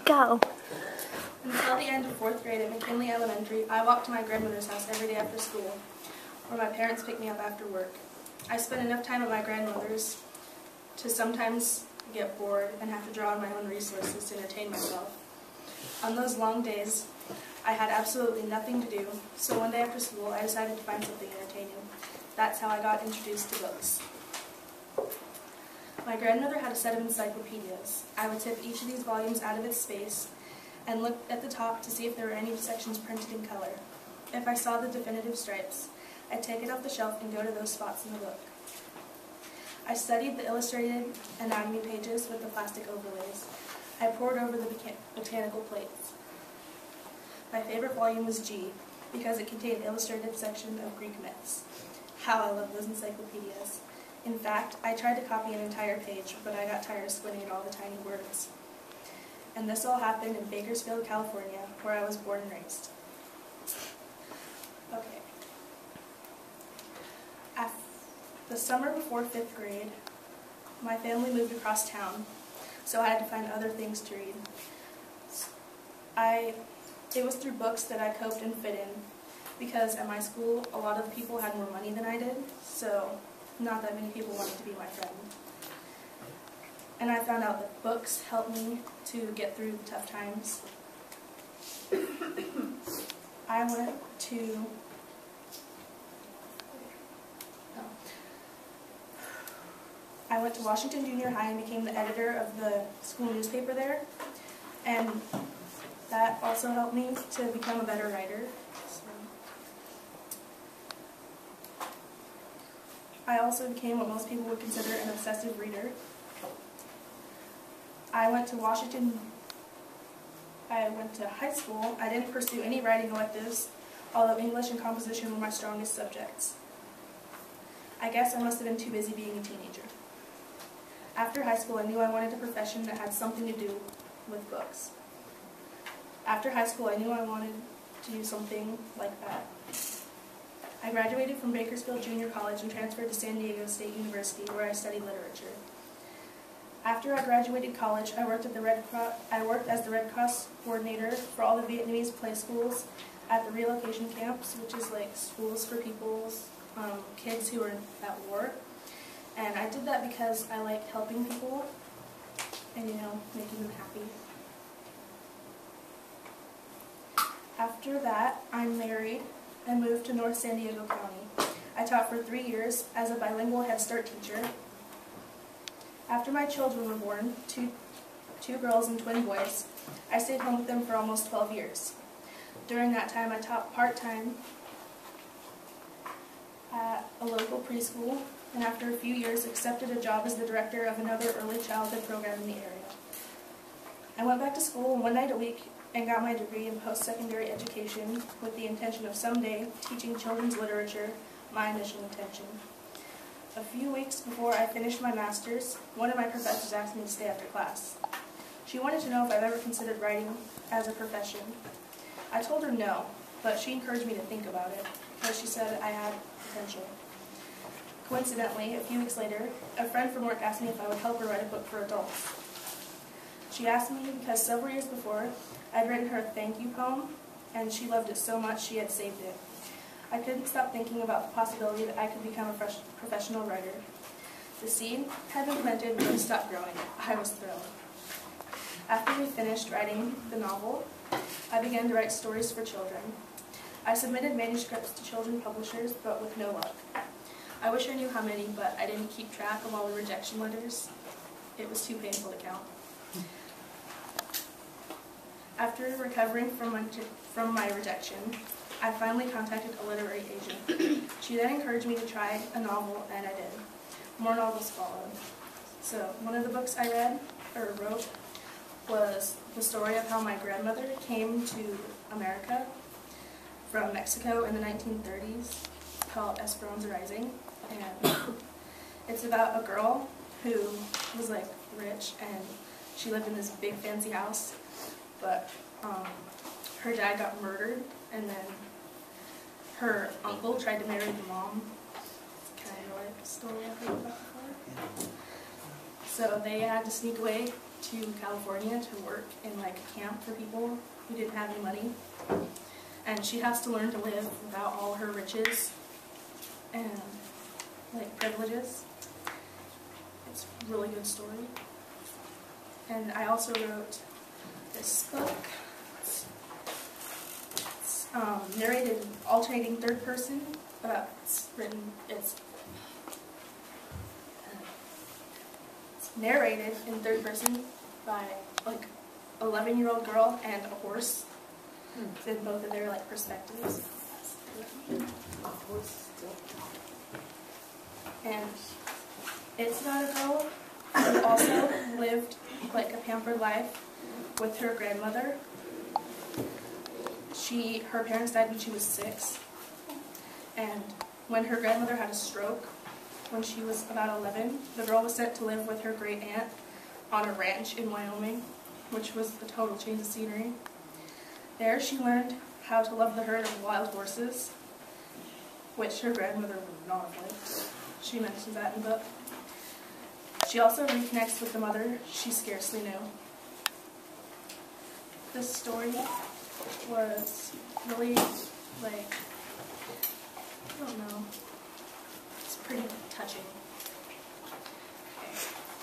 Go. Until the end of 4th grade at McKinley Elementary, I walked to my grandmother's house every day after school, where my parents picked me up after work. I spent enough time at my grandmother's to sometimes get bored and have to draw on my own resources to entertain myself. On those long days, I had absolutely nothing to do, so one day after school, I decided to find something entertaining. That's how I got introduced to books. My grandmother had a set of encyclopedias. I would tip each of these volumes out of its space and look at the top to see if there were any sections printed in color. If I saw the definitive stripes, I'd take it off the shelf and go to those spots in the book. I studied the illustrated anatomy pages with the plastic overlays. I pored over the botanical plates. My favorite volume was G, because it contained an illustrated section of Greek myths. How I love those encyclopedias. In fact, I tried to copy an entire page, but I got tired of squinting at all the tiny words. And this all happened in Bakersfield, California, where I was born and raised. Okay. The summer before 5th grade, my family moved across town, so I had to find other things to read. It was through books that I coped and fit in, because at my school, a lot of people had more money than I did, so not that many people wanted to be my friend. And I found out that books helped me to get through the tough times. I went to Washington Junior High and became the editor of the school newspaper there, and that also helped me to become a better writer. I also became what most people would consider an obsessive reader. I went to high school. I didn't pursue any writing electives, although English and composition were my strongest subjects. I guess I must have been too busy being a teenager. After high school, I knew I wanted a profession that had something to do with books. After high school, I knew I wanted to do something like that. I graduated from Bakersfield Junior College and transferred to San Diego State University, where I studied literature. After I graduated college, I worked as the Red Cross coordinator for all the Vietnamese play schools at the relocation camps, which is like schools for kids who are at war. And I did that because I like helping people and, making them happy. After that, I'm married and moved to North San Diego County. I taught for 3 years as a bilingual Head Start teacher. After my children were born, two girls and twin boys, I stayed home with them for almost 12 years. During that time, I taught part-time at a local preschool, and after a few years, accepted a job as the director of another early childhood program in the area. I went back to school one night a week and got my degree in post-secondary education with the intention of someday teaching children's literature, my initial intention. A few weeks before I finished my master's, one of my professors asked me to stay after class. She wanted to know if I've ever considered writing as a profession. I told her no, but she encouraged me to think about it, because she said I had potential. Coincidentally, a few weeks later, a friend from work asked me if I would help her write a book for adults. She asked me because several years before, I'd written her a thank you poem, and she loved it so much she had saved it. I couldn't stop thinking about the possibility that I could become a professional writer. The seed had been planted and stopped growing. I was thrilled. After we finished writing the novel, I began to write stories for children. I submitted manuscripts to children's publishers, but with no luck. I wish I knew how many, but I didn't keep track of all the rejection letters. It was too painful to count. After recovering from my rejection, I finally contacted a literary agent. She then encouraged me to try a novel, and I did. More novels followed. So one of the books I wrote was the story of how my grandmother came to America from Mexico in the 1930s, called Esperanza Rising. And it's about a girl who was rich, and she lived in this big fancy house, but her dad got murdered, and then her uncle tried to marry the mom. It's kind of like a story I've heard about before. So they had to sneak away to California to work in like a camp for people who didn't have any money. And she has to learn to live without all her riches and like privileges. It's a really good story. And I also wrote this book. It's narrated in alternating third person, but it's narrated in third person by like 11-year-old girl and a horse. In both of their like perspectives. And it's about a girl who also lived like a pampered life with her grandmother. Her parents died when she was 6, and when her grandmother had a stroke when she was about 11, the girl was sent to live with her great aunt on a ranch in Wyoming, which was a total change of scenery. There she learned how to love the herd of wild horses, which her grandmother would not have liked. She mentions that in the book. She also reconnects with the mother she scarcely knew. This story was really, like, I don't know, it's pretty touching. Okay.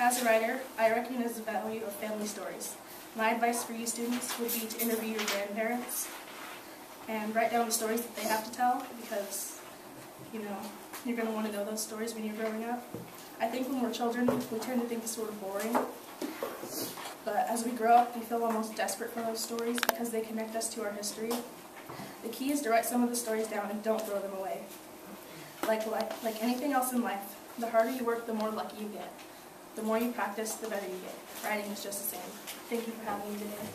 As a writer, I recognize the value of family stories. My advice for you students would be to interview your grandparents and write down the stories that they have to tell, because, you know, you're going to want to know those stories when you're growing up. I think when we're children, we tend to think it's sort of boring, but as we grow up, we feel almost desperate for those stories because they connect us to our history. The key is to write some of the stories down and don't throw them away. Like anything else in life, the harder you work, the more lucky you get. The more you practice, the better you get. Writing is just the same. Thank you for having me today.